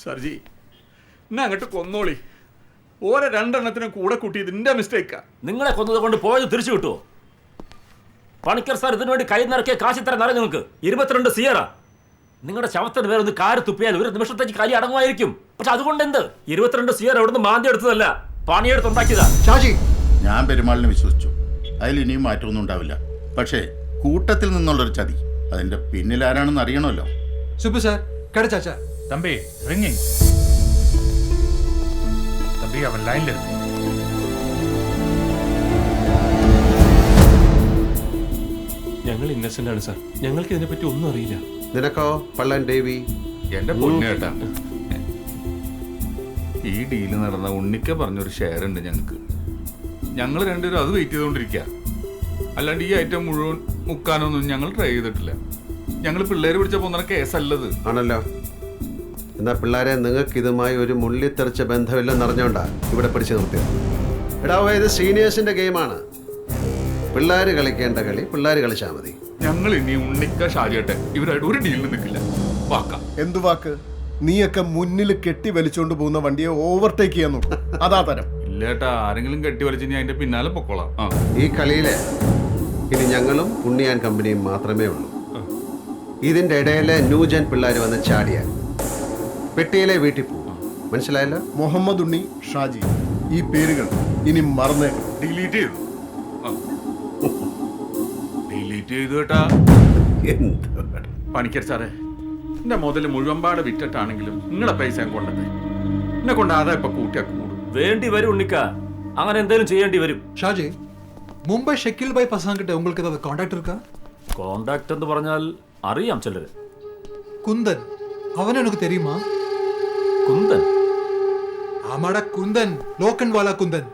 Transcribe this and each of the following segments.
സർജി എന്നെ അങ്ങോട്ട് കൊന്നോളി. ഓരോ രണ്ടെണ്ണത്തിനും കൂടെ കൂട്ടി ഇതിന്റെ മിസ്റ്റേക്കാ. നിങ്ങളെ കൊന്നത് കൊണ്ട് പോയത് തിരിച്ചു കിട്ടുമോ? പണിക്കർ സാർ ഇതിനു വേണ്ടി കൈ നിറക്കിയ കാശി തരാൻ അറിയാം നിങ്ങൾക്ക്. 22 സിയറ. നിങ്ങളുടെ ശവത്തിന് വേറെ ഒന്ന് കാര് തുപ്പിയാൽ ഒരു നിമിഷത്തേക്ക് കാലി അടങ്ങുമായിരിക്കും. പക്ഷെ അതുകൊണ്ട് എന്ത്? 22 സിയർ എവിടുന്ന് മാന്തി എടുത്തതല്ല, പണിയെടുത്തുണ്ടാക്കിയതാ. ഷാജി, ഞാൻ പെരുമാളിനെ വിശ്വസിച്ചു. അതിൽ ഇനിയും മാറ്റമൊന്നും ഉണ്ടാവില്ല. പക്ഷേ കൂട്ടത്തിൽ നിന്നുള്ളൊരു ചതി, അതിന്റെ പിന്നിൽ ആരാണെന്ന് അറിയണമല്ലോ. സുബു സാർ, കടച്ചാച്ച தம்பி ரிங்கிங். தம்பி அவன் லைன்ல இருக்கு. ഞങ്ങൾ ഇന്നസെന്റ് ആണ് സാർ. ഞങ്ങൾക്ക് ഇതിനെപ്പറ്റി ഒന്നും അറിയില്ല. നിനക്കോ പള്ളൻ ദേവി? എന്റെ പൊന്നേട്ടാ, ഈ ഡീല് നടന്ന ഉണ്ണിക്ക പറഞ്ഞൊരു ഷെയർ ഉണ്ട് ഞങ്ങൾക്ക്. ഞങ്ങൾ രണ്ടുപേരും അത് വെയിറ്റ് ചെയ്തുകൊണ്ടിരിക്കുക. അല്ലാണ്ട് ഈ ഐറ്റം മുഴുവൻ മുക്കാനൊന്നും ഞങ്ങൾ ട്രൈ ചെയ്തിട്ടില്ല. ഞങ്ങൾ പിള്ളേര് പിടിച്ച പോകുന്ന കേസല്ലത്. ആണല്ലോ. എന്നാ പിള്ളേരെ, നിങ്ങൾക്ക് ഇതുമായി ഒരു മുള്ളിത്തെറിച്ച ബന്ധമില്ലെന്ന് അറിഞ്ഞോണ്ടാ ഇവിടെ പിടിച്ചു നിർത്തിയത്. എടാവോ, ഇത് സീനിയേഴ്സിന്റെ ഗെയിമാണ്. പിള്ളേര് കളിക്കേണ്ട കളി പിള്ളേര് കളിച്ചാൽ മതി. ഞങ്ങൾ ഇനി ഉണ്ണിക്ക ഷാജിയട്ടെ ഇവരായിട്ട് ഒരു ഡീലിന് നിൽക്കില്ല. വാക്കാം. എന്തു വാക്ക്? നീയൊക്കെ മുന്നിൽ കെട്ടി വലിച്ചോണ്ട് പോകുന്ന വണ്ടിയെ ഓവർടേക്ക് ചെയ്യാൻ നോക്കും. അതാ തരം. ഇല്ലേട്ടാ, ആരെങ്കിലും കെട്ടി വലിച്ച് ഞാൻ അതിന്റെ പിന്നാലെ പൊക്കോളാം. ഈ കളിയില് ഇനി ഞങ്ങളും ഉണ്ണിയാൻ കമ്പനിയും മാത്രമേ ഉള്ളൂ. ഇതിന്റെ ഇടയിലെ ന്യൂജൻ പിള്ളേർ വന്ന് ചാടിയാൽ പെട്ടിയിലെ വീട്ടിൽ പോകും. മനസ്സിലായല്ലോ? മുഹമ്മദ് ഉണ്ണി, ഷാജി, ഈ പേരുകൾ ഇനി മറന്നേക്കും. ഡിലീറ്റ് ചെയ്തു. ഡിലീറ്റ് ചെയ്തു കേട്ടാ. പണിക്കർ സാറേ, എന്റെ മുതല് മുഴുവൻ പാട് വിറ്റിട്ടാണെങ്കിലും നിങ്ങളെ പൈസ ഞാൻ കൊണ്ടത്. എന്നെ കൊണ്ട് അതാ ഇപ്പൊ കൂട്ടിയാ കൂടും. വേണ്ടി വരും ഉണ്ണിക്ക, അങ്ങനെ എന്തെങ്കിലും ചെയ്യേണ്ടി വരും. ஷாஜி, மும்பை ஷெக்கில் பாய் பசங்கிட்ட உங்களுக்கு ஏதாவது காண்டாக்ட் இருக்கா? കോണ്ടാക്ട് എന്ന് പറഞ്ഞാൽ അറിയാം ചിലര്. குந்தன், அவன் எனக்கு தெரியுமா? കുന്തൻ? ஆமாடா குந்தன், லோக்கன் வாலா குந்தன்.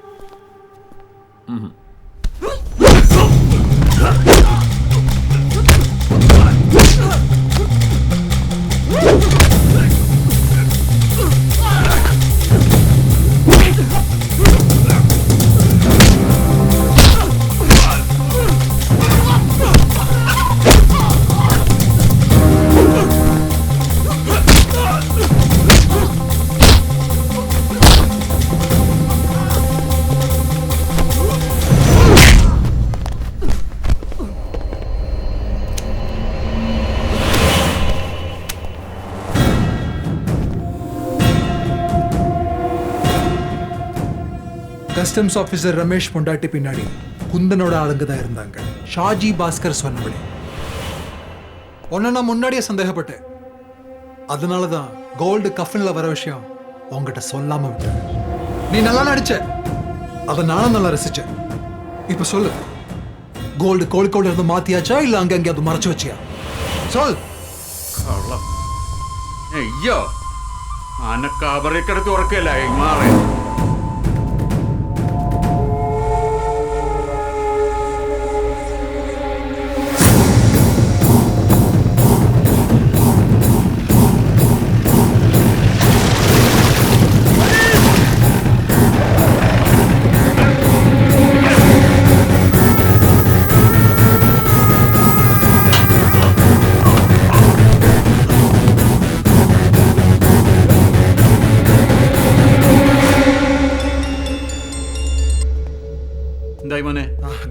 கஸ்டம்ஸ் ஆஃபீஸர் ரமேஷ் பொண்டாட்டி பின்னாடி குந்தனோட ஆளுங்க தான் இருந்தாங்க. ஷாஜி பாஸ்கர் சொன்னபடி உன்னை நான் முன்னாடியே சந்தேகப்பட்டேன். அதனால தான் கோல்டு கஃபின்ல வர விஷயம் உங்ககிட்ட சொல்லாம விட்டேன். நீ நல்லா நடிச்ச, அதை நானும் நல்லா ரசிச்சேன். இப்ப சொல்லு, கோல்டு கோழிக்கோடு இருந்து மாத்தியாச்சா இல்ல அங்க அங்கேயாவது மறைச்சு வச்சியா? சொல். അയ്യോ, അനക്കാബറിക്കടത്ത് ഉറക്കല്ല മാറേ.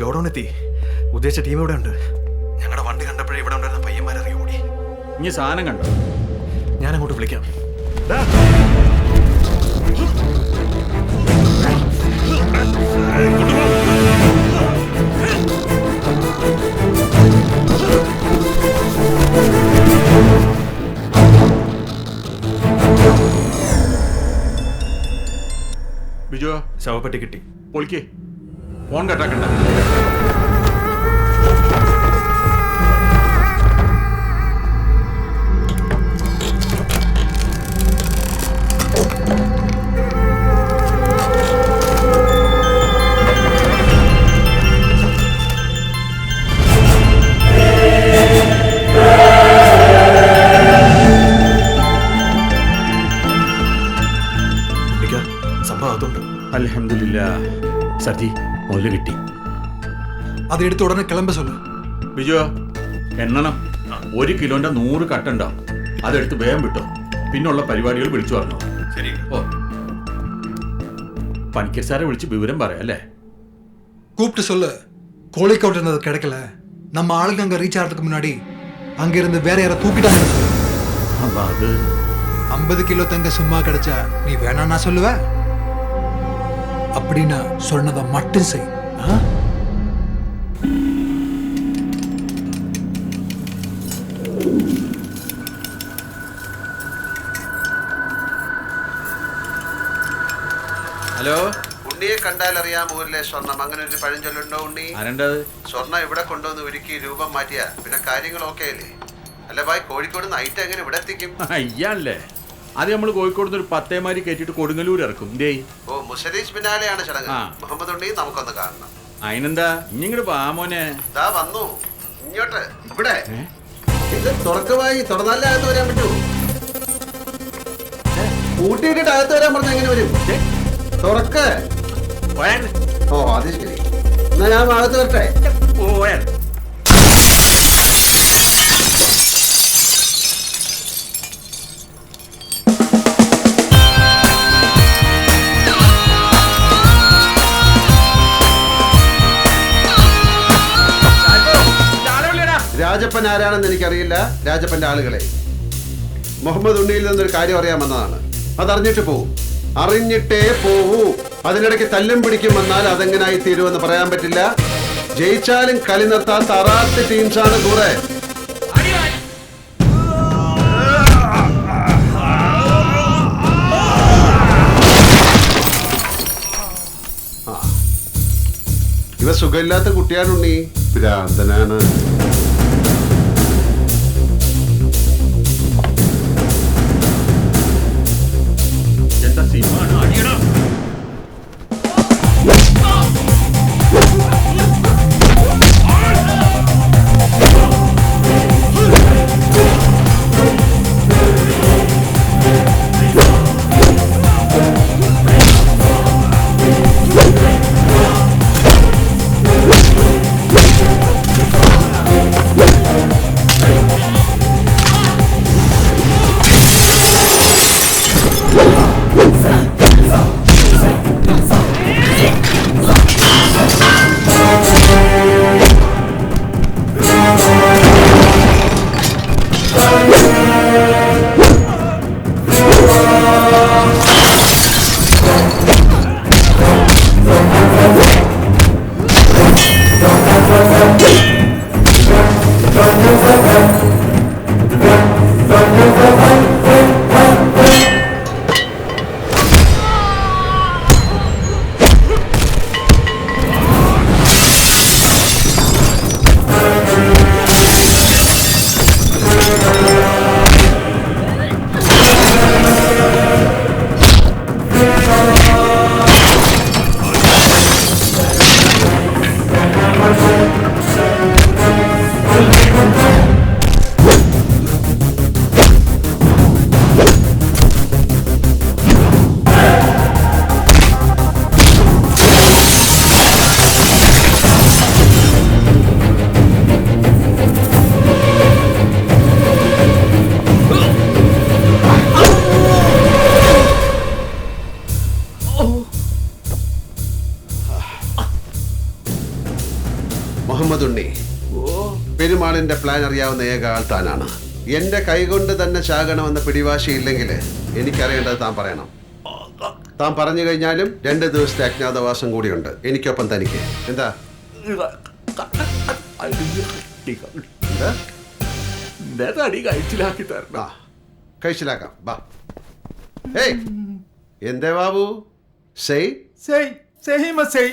ഗൗഡൗണെത്തി. ഉദ്ദേശിച്ച ടീം ഇവിടെ ഉണ്ട്. ഞങ്ങളുടെ വണ്ടി കണ്ടപ്പോഴേ ഇവിടെ ഉണ്ടായിരുന്ന പയ്യന്മാരെ ഇറങ്ങി ഓടി. ഇനി സാധനം കണ്ടോ? ഞാൻ അങ്ങോട്ട് വിളിക്കാം. ബിജു, ശവപ്പെട്ടി കിട്ടി. പൊളിക്കേ, ഫോൺ കട്ടാക്കണ്ട. അൽഹംദുലില്ലാ. സർജി, മുതല് കിട്ടി. அதை எடுத்து உடனே கிளம்ப சொல்லு. ബിജു, എണ്ണണം. 1 കിലോന്റെ 100 കട്ടുണ്ടാവും. അതെടുത്ത് വേഗം വിട്ടോ. പിന്നുള്ള പരിപാടികൾ വിളിച്ചു പറഞ്ഞു. ശരി. ഓ, പണിക്കർ സാറെ വിളിച്ച് വിവരം പറയാം അല്ലേ? கூப்பிட்டு சொல்லு கோழிக்கோட்டு இருந்தது கிடைக்கல, நம்ம ஆளுங்க அங்க ரீச் ஆகிறதுக்கு முன்னாடி அங்க இருந்து வேற யாரை தூக்கிட்டாங்க. അത് 50 கிலோ தங்க சும்மா கிடைச்சா நீ வேணா நான் சொல்லுவ? அப்படின்னா சொன்னதை மட்டும் செய். ഹലോ, ഉണ്ണിയെ കണ്ടാൽ അറിയാം ഊരിലെ സ്വർണം. അങ്ങനെ ഒരു പഴഞ്ചൊല്ലുണ്ടോ ഉണ്ണി? ആരണ്ടത്? സ്വർണം ഇവിടെ കൊണ്ടുവന്ന് ഒരുക്കി രൂപം മാറ്റിയ പിന്നെ കാര്യങ്ങൾ ഓക്കെ അല്ലേ? അല്ല ഭായ്, കോഴിക്കോട് നൈറ്റ് എങ്ങനെ ഇവിടെ എത്തിക്കും? അയ്യല്ലേ, അത് നമ്മൾ കോഴിക്കോട് നിന്ന് ഒരു 10 മാരി കയറ്റിട്ട് കൊടുങ്ങല്ലൂർ ഇറക്കും. ഓ, മുസരീസ് പിന്നാലെയാണ് ചടങ്ങ്. മുഹമ്മദ് ഉണ്ണി നമുക്കൊന്ന് കാണണം. അതിനെന്താ, ഇങ്ങോട്ട് പാമോനെ. ദാ വന്നു. ഇങ്ങോട്ട് ഇവിടെ ഇത് തുറക്കുമായി. തുറന്നാലേ അകത്ത് വരാൻ പറ്റൂ. കൂട്ടിയിട്ടിട്ട് അകത്ത് വരാൻ പറഞ്ഞ എങ്ങനെ വരും? തുറക്ക്. ഓ, അത് ശരി. എന്നാ ഞാൻ അകത്ത് വരട്ടെ. രാജപ്പൻ ആരാണെന്ന് എനിക്കറിയില്ല. രാജപ്പന്റെ ആളുകളെ മുഹമ്മദ് ഉണ്ണിയിൽ നിന്നൊരു കാര്യം അറിയാൻ വന്നതാണ്. അതറിഞ്ഞിട്ട് പോവും. അറിഞ്ഞിട്ടേ പോവൂ. അതിനിടയ്ക്ക് തല്ലും പിടിക്കും വന്നാൽ അതെങ്ങനായി തീരുമെന്ന് പറയാൻ പറ്റില്ല. ജയിച്ചാലും കളി നിർത്താത്ത അറാത്ത് ടീംസാണ് കൂടെ. ഇവ സുഖമില്ലാത്ത കുട്ടിയാണ് ഉണ്ണി. ഭ്രാന്തനാണ്. എന്താ സിനിമയാണ്? അടിയണം. മുഹമ്മദ് ഉണ്ണി, പെരുമാളിന്റെ പ്ലാൻ അറിയാവുന്ന ഏക ആൾ താനാണ്. എന്റെ കൈകൊണ്ട് തന്നെ ചാകണമെന്ന പിടിവാശിയില്ലെങ്കിൽ എനിക്കറിയേണ്ടത് താൻ പറയണം. താൻ പറഞ്ഞു കഴിഞ്ഞാലും 2 ദിവസത്തെ അജ്ഞാതവാസം കൂടിയുണ്ട് എനിക്കൊപ്പം തനിക്ക്. എന്താ കഴിച്ചിലാക്കി തരണം. കഴിച്ചിലാക്കാം. ബാ. ഏയ്, എന്തേ ബാബു? സെയ് സെയ് സെയ്.